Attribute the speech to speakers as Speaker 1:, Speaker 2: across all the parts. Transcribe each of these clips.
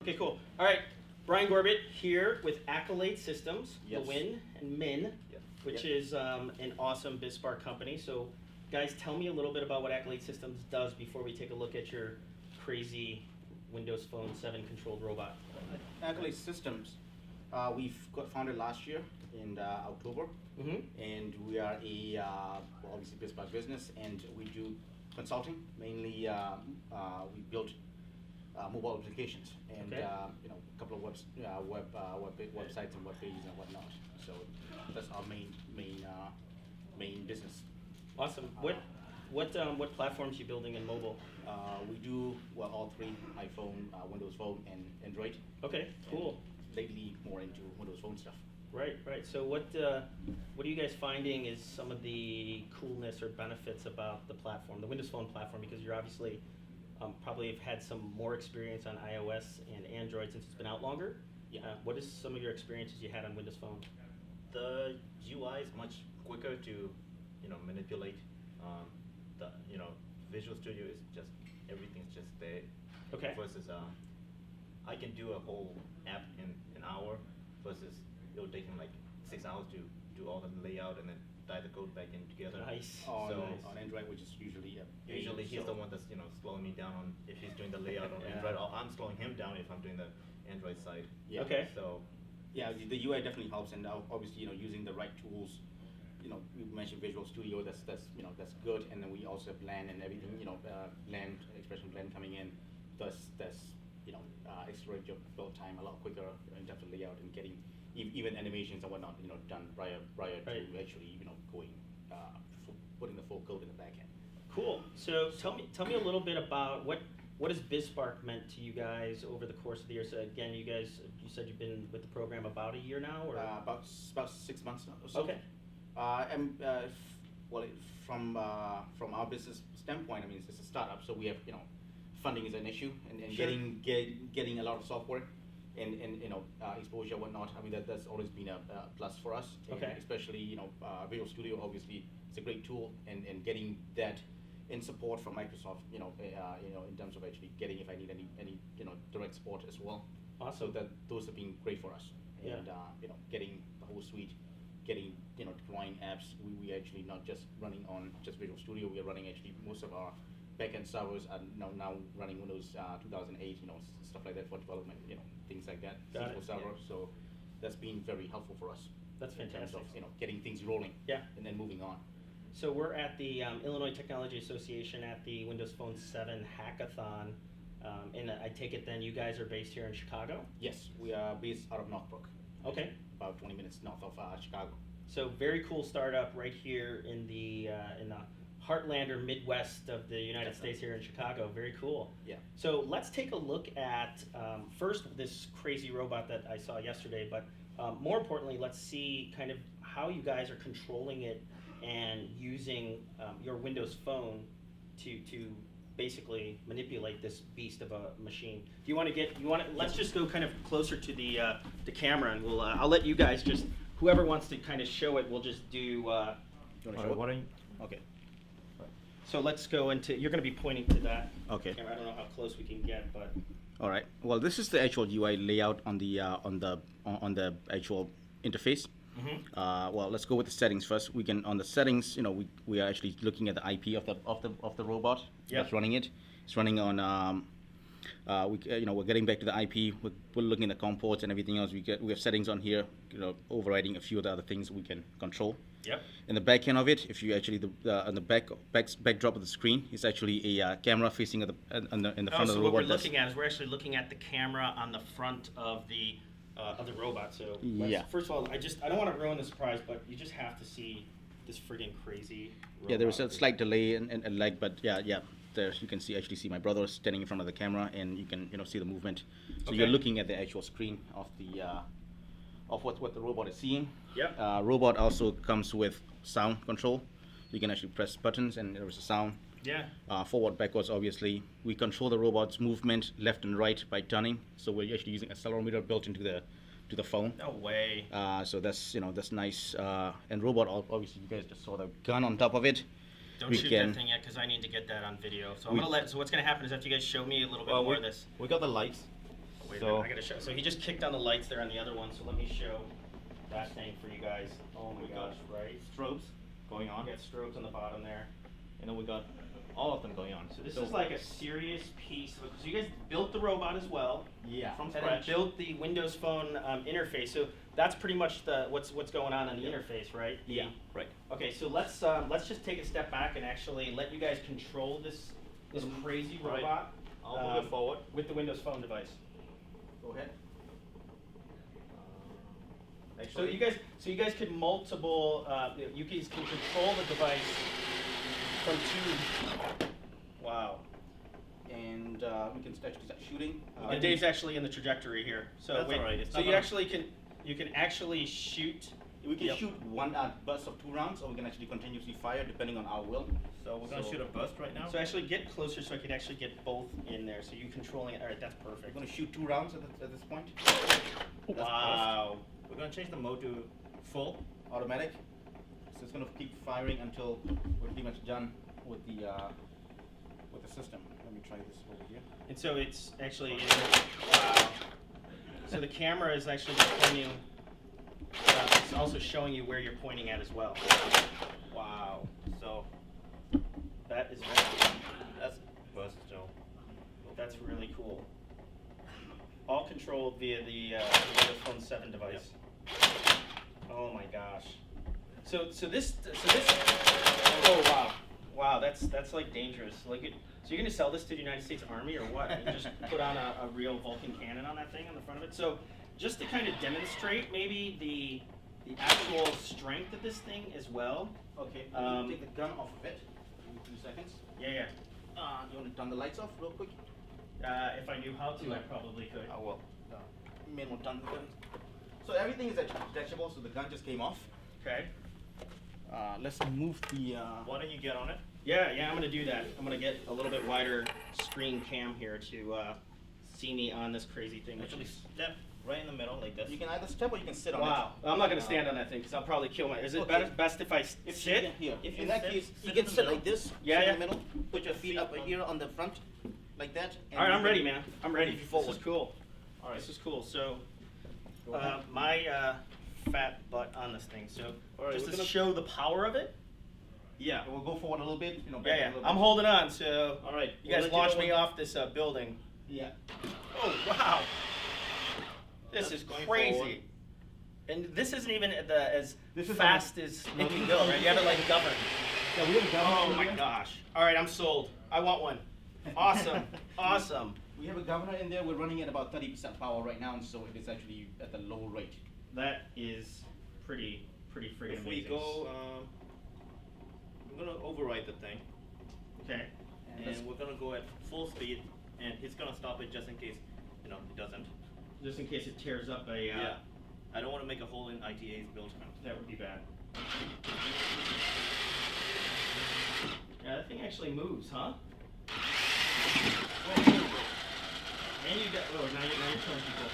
Speaker 1: Okay, cool. All right, Brian Gorbett here with Accolade Systems,
Speaker 2: Yes.
Speaker 1: lwin and min,
Speaker 2: Yep.
Speaker 1: which
Speaker 2: Yep.
Speaker 1: is an awesome bizspark company. So, guys, tell me a little bit about what Accolade Systems does before we take a look at your crazy Windows Phone 7 controlled robot.
Speaker 2: Accolade Systems, we've got founded last year in October, and we are a well, obviously bizspark business, and we do consulting. Mainly, we build mobile applications and
Speaker 1: Okay.
Speaker 2: a couple of websites and web pages and whatnot. So that's our main business.
Speaker 1: Awesome. What platforms are you building in mobile?
Speaker 2: We do all three: iPhone, Windows Phone, and Android.
Speaker 1: Okay, cool.
Speaker 2: And lately, more into Windows Phone stuff.
Speaker 1: Right. So what are you guys finding is some of the coolness or benefits about the platform, the Windows Phone platform? Because you're obviously probably have had some more experience on iOS and Android since it's been out longer.
Speaker 2: Yeah.
Speaker 1: What is some of your experiences you had on Windows Phone?
Speaker 3: The UI is much quicker to manipulate. The Visual Studio is just everything's just there.
Speaker 1: Okay.
Speaker 3: Versus I can do a whole app in an hour versus it'll take him like 6 hours to do all the layout and then tie the code back in together.
Speaker 1: Nice.
Speaker 2: On,
Speaker 3: So
Speaker 2: on Android, which is usually
Speaker 3: usually he's the one that's slowing me down on if he's doing the layout on
Speaker 1: Yeah.
Speaker 3: Android, or I'm slowing him down if I'm doing the Android side.
Speaker 2: Yeah.
Speaker 1: Okay.
Speaker 3: So
Speaker 2: Yeah, the UI definitely helps, and obviously using the right tools. We mentioned Visual Studio. That's good, and then we also have LAN and everything. LAN expression LAN coming in. That's accelerate your build time a lot quicker in terms of layout and getting even animations and whatnot done prior
Speaker 1: Right.
Speaker 2: to actually going putting the full code in the back end.
Speaker 1: Cool. So tell me a little bit about what has bizspark meant to you guys over the course of the year. So again, you said you've been with the program about a year now, or
Speaker 2: About 6 months now or so.
Speaker 1: okay.
Speaker 2: From our business standpoint, I mean, it's a startup, so we have funding is an issue, and
Speaker 1: Sure.
Speaker 2: getting a lot of software and exposure and whatnot. I mean, that's always been a plus for us.
Speaker 1: Okay.
Speaker 2: And especially Visual Studio, obviously it's a great tool, and getting that in support from Microsoft. In terms of actually getting if I need any direct support as well.
Speaker 1: Awesome.
Speaker 2: So those have been great for us,
Speaker 1: Yeah.
Speaker 2: and getting the whole suite. Getting deploying apps, we actually not just running on just Visual Studio. We are running actually most of our backend servers are now running Windows 2008, stuff like that for development, things like that.
Speaker 1: Got
Speaker 2: SQL
Speaker 1: it,
Speaker 2: Server.
Speaker 1: yeah.
Speaker 2: So that's been very helpful for us.
Speaker 1: That's
Speaker 2: in terms
Speaker 1: fantastic.
Speaker 2: of getting things rolling.
Speaker 1: Yeah.
Speaker 2: And then moving on.
Speaker 1: So we're at the Illinois Technology Association at the Windows Phone 7 Hackathon, and I take it then you guys are based here in Chicago?
Speaker 2: Yes, we are based out of Northbrook.
Speaker 1: Okay.
Speaker 2: About 20 minutes north of Chicago.
Speaker 1: So very cool startup right here in the heartland or Midwest of the United States here in Chicago. Very cool.
Speaker 2: Yeah.
Speaker 1: So let's take a look at first this crazy robot that I saw yesterday, but more importantly, let's see kind of how you guys are controlling it and using your Windows Phone to basically manipulate this beast of a machine. Do you want to let's just go kind of closer to the camera, and I'll let you guys just, whoever wants to kind of show it, we'll just do.
Speaker 2: You want to show it? Okay.
Speaker 1: So let's go into. You're going to be pointing to that
Speaker 2: Okay.
Speaker 1: camera. I don't know how close we can get, but
Speaker 2: All right. Well, this is the actual UI layout on the actual interface. Well, let's go with the settings first. We can on the settings. We are actually looking at the IP of the robot that's running it. It's running on. We're getting back to the IP. We're looking at the COM ports and everything else. We have settings on here. Overriding a few of the other things we can control.
Speaker 1: Yep.
Speaker 2: In the back end of it, if you actually on the backdrop of the screen, it's actually a camera facing in the front of the robot.
Speaker 1: So what we're looking at is we're actually looking at the camera on the front of the robot. So first of all, I don't want to ruin the surprise, but you just have to see this friggin' crazy robot.
Speaker 2: Yeah, there was a slight delay and lag, but yeah. There you can actually see my brother standing in front of the camera, and you can see the movement. So
Speaker 1: Okay.
Speaker 2: you're looking at the actual screen of the of what the robot is seeing.
Speaker 1: Yep.
Speaker 2: Robot also comes with sound control. You can actually press buttons, and there is a sound.
Speaker 1: Yeah.
Speaker 2: Forward, backwards, obviously. We control the robot's movement left and right by turning. So we're actually using an accelerometer built into the phone.
Speaker 1: No way.
Speaker 2: So that's nice. And robot, obviously, you guys just saw the gun on top of it.
Speaker 1: Don't shoot that thing yet, because I need to get that on video. So I'm gonna let. So what's gonna happen is after you guys show me a little bit more of this.
Speaker 3: We got the lights.
Speaker 1: Wait a
Speaker 3: So-
Speaker 1: minute, I gotta show. So he just kicked on the lights there on the other one. So let me show that thing for you guys. Oh my
Speaker 3: We got
Speaker 1: gosh, right?
Speaker 3: strobes going on,
Speaker 1: We got strobes on the bottom there.
Speaker 3: and then we got all of them going on.
Speaker 1: So this is like a serious piece. So you guys built the robot as well.
Speaker 2: Yeah.
Speaker 3: From
Speaker 1: And then
Speaker 3: scratch.
Speaker 1: built the Windows Phone interface. So that's pretty much what's going on the interface, right?
Speaker 3: Yeah, right.
Speaker 1: Okay, so let's just take a step back and actually let you guys control this crazy
Speaker 3: Right.
Speaker 1: robot.
Speaker 3: I'll move it forward.
Speaker 1: With the Windows Phone device.
Speaker 2: Go ahead.
Speaker 1: So you guys could multiple. You guys can control the device from two. Wow.
Speaker 2: And we can actually start shooting.
Speaker 1: And Dave's actually in the trajectory here. So
Speaker 3: That's
Speaker 1: wait,
Speaker 3: all right, it's
Speaker 1: so
Speaker 3: not
Speaker 1: you
Speaker 3: gonna-
Speaker 1: actually can actually shoot.
Speaker 2: We can
Speaker 1: Yep.
Speaker 2: shoot one burst of 2 rounds, or we can actually continuously fire depending on our will.
Speaker 3: So we're gonna
Speaker 2: So-
Speaker 3: shoot a burst right now.
Speaker 1: So actually get closer so I can actually get both in there. So you controlling it. All right, that's
Speaker 2: We're
Speaker 1: perfect.
Speaker 2: going to shoot 2 rounds at this point.
Speaker 3: That's
Speaker 1: Wow.
Speaker 3: We're gonna change the mode to full.
Speaker 2: Automatic. So it's going to keep firing until we're pretty much done with the system. Let me try this over here.
Speaker 1: And so it's actually, wow. So the camera is actually pointing, it's also showing you where you're pointing at as well. Wow.
Speaker 3: So
Speaker 1: That is very,
Speaker 3: that's burst, Joe.
Speaker 1: that's really cool. All controlled via the Windows Phone 7 device. Oh my gosh. So this, oh wow. Wow, that's like dangerous. So you're gonna sell this to the United States Army or what? You just put on a real Vulcan cannon on that thing on the front of it. So just to kind of demonstrate maybe the actual strength of this thing as well.
Speaker 2: Okay, take the gun off of it. Give me 2 seconds.
Speaker 1: Yeah.
Speaker 2: You want to turn the lights off real quick?
Speaker 1: If I knew how to, I probably could.
Speaker 3: I will.
Speaker 2: Main one turn the gun. So everything is detachable, so the gun just came off.
Speaker 1: Okay.
Speaker 2: Let's move the.
Speaker 3: Why don't you get on it?
Speaker 1: Yeah, I'm gonna do that. I'm gonna get a little bit wider screen cam here to see me on this crazy thing. Which
Speaker 3: Actually,
Speaker 1: is,
Speaker 3: step right in the middle like this.
Speaker 2: You can either step or you can sit on it.
Speaker 1: wow. I'm not gonna stand on that thing because I'll probably kill my. Is it
Speaker 2: Okay.
Speaker 1: best if I
Speaker 2: If
Speaker 1: sit?
Speaker 2: You can, here.
Speaker 3: If you
Speaker 2: in that
Speaker 3: sit-
Speaker 2: case,
Speaker 3: sit
Speaker 2: you
Speaker 3: in
Speaker 2: can
Speaker 3: the
Speaker 2: sit
Speaker 3: middle.
Speaker 2: like this.
Speaker 1: Yeah,
Speaker 2: sit
Speaker 1: yeah.
Speaker 2: in the middle. Put your feet up
Speaker 3: on-
Speaker 2: here on the front, like that. and
Speaker 1: All right,
Speaker 2: you
Speaker 1: I'm
Speaker 2: can
Speaker 1: ready, man. I'm ready.
Speaker 2: move
Speaker 1: This
Speaker 2: forward.
Speaker 1: is cool.
Speaker 3: All right.
Speaker 1: This is cool. So,
Speaker 2: Go ahead.
Speaker 1: my fat butt on this thing. So,
Speaker 3: All right,
Speaker 1: just
Speaker 3: we're
Speaker 1: to
Speaker 3: gonna-
Speaker 1: show the power of it.
Speaker 3: Yeah.
Speaker 2: We'll go forward a little bit. You know, back a
Speaker 1: Yeah.
Speaker 2: little bit.
Speaker 1: I'm holding on. So,
Speaker 3: All right.
Speaker 1: you guys
Speaker 3: we'll let
Speaker 1: launched
Speaker 3: know
Speaker 1: me
Speaker 3: when-
Speaker 1: off this building.
Speaker 2: Yeah.
Speaker 1: Oh wow! This
Speaker 3: That's
Speaker 1: is
Speaker 3: going
Speaker 1: crazy.
Speaker 3: forward.
Speaker 1: And this isn't even as
Speaker 2: This is
Speaker 1: fast as it can go, right? You have it like governed.
Speaker 2: Yeah, we have a governor.
Speaker 1: Oh
Speaker 2: in
Speaker 1: my
Speaker 2: there.
Speaker 1: gosh! All right, I'm sold. I want one. Awesome, awesome.
Speaker 2: We have a governor in there. We're running at about 30% power right now, so it is actually at the low rate.
Speaker 1: That is pretty freaking
Speaker 3: If we
Speaker 1: amazing.
Speaker 3: go, we're gonna override the thing,
Speaker 1: Okay.
Speaker 3: and we're gonna go at full speed, and it's gonna stop it just in case, it doesn't.
Speaker 1: Just in case it tears up a.
Speaker 3: Yeah. I don't want to make a hole in ITA's build.
Speaker 1: That would be bad. Yeah, that thing actually moves, huh? And you got. Oh, now you're killing people.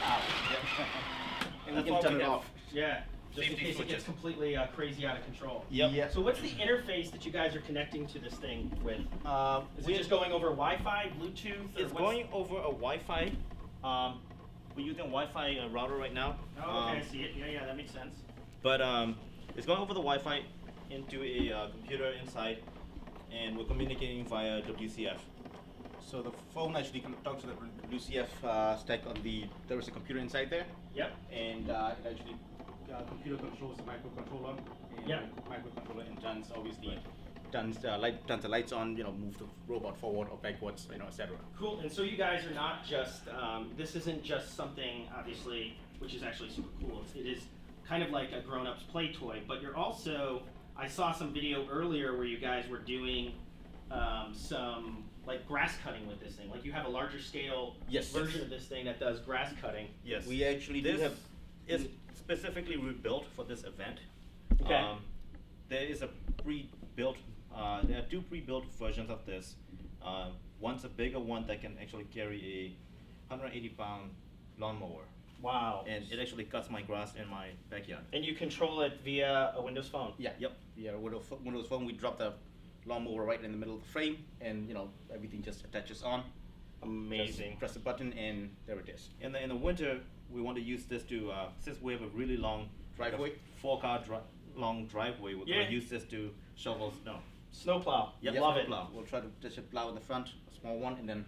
Speaker 2: And
Speaker 3: That's
Speaker 2: we
Speaker 3: why
Speaker 2: can turn
Speaker 3: we
Speaker 2: it
Speaker 3: have-
Speaker 2: off.
Speaker 1: Yeah. Just in
Speaker 3: Safety
Speaker 1: case it gets
Speaker 3: switches.
Speaker 1: completely crazy out of control.
Speaker 3: Yep.
Speaker 2: Yeah.
Speaker 1: So what's the interface that you guys are connecting to this thing with? Is it
Speaker 3: we're-
Speaker 1: just going over Wi-Fi, Bluetooth, or
Speaker 3: It's
Speaker 1: what's-
Speaker 3: going over a Wi-Fi. We're using Wi-Fi router right now.
Speaker 1: Oh, okay, I see it. Yeah, that makes sense.
Speaker 3: But it's going over the Wi-Fi into a computer inside, and we're communicating via WCF.
Speaker 2: So the phone actually talks to the WCF stack on the. There is a computer inside there,
Speaker 1: Yep.
Speaker 2: and it actually computer controls the microcontroller. And
Speaker 1: Yeah.
Speaker 2: Microcontroller in turns obviously turns the lights on. Move the robot forward or backwards. Etc.
Speaker 1: Cool. And so you guys are not just. This isn't just something, obviously, which is actually super cool. It is kind of like a grown-up's play toy, but you're also. I saw some video earlier where you guys were doing some like grass cutting with this thing. Like you have a larger scale
Speaker 2: Yes.
Speaker 1: version of this thing that does grass cutting.
Speaker 3: Yes.
Speaker 2: We actually do
Speaker 3: This
Speaker 2: have.
Speaker 3: is specifically rebuilt for this event.
Speaker 1: Okay.
Speaker 3: There is a pre-built. There are 2 pre-built versions of this. One's a bigger one that can actually carry a 180-pound lawnmower,
Speaker 1: Wow.
Speaker 3: and it actually cuts my grass in my backyard.
Speaker 1: And you control it via a Windows Phone.
Speaker 2: Yeah.
Speaker 3: Yep.
Speaker 2: Yeah. Windows Phone. We drop the lawnmower right in the middle of the frame, and everything just attaches on.
Speaker 1: Amazing.
Speaker 2: Just press the button and there it is.
Speaker 3: In the winter, we want to use this to since we have a really long
Speaker 2: Driveway?
Speaker 3: like a 4-car long driveway. We're
Speaker 1: Yeah.
Speaker 3: gonna use this to shovel snow.
Speaker 1: Snowplow.
Speaker 3: Yep,
Speaker 1: Love it.
Speaker 3: snowplow.
Speaker 2: We'll try to just a plow in the front, a small one, and then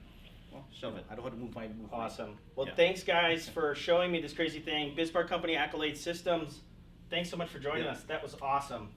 Speaker 2: shove it. I don't have to move my
Speaker 1: Awesome. Well,
Speaker 3: Yeah.
Speaker 1: thanks guys for showing me this crazy thing. bizspark Company, Accolade Systems. Thanks so much for joining
Speaker 3: Yeah.
Speaker 1: us. That was awesome.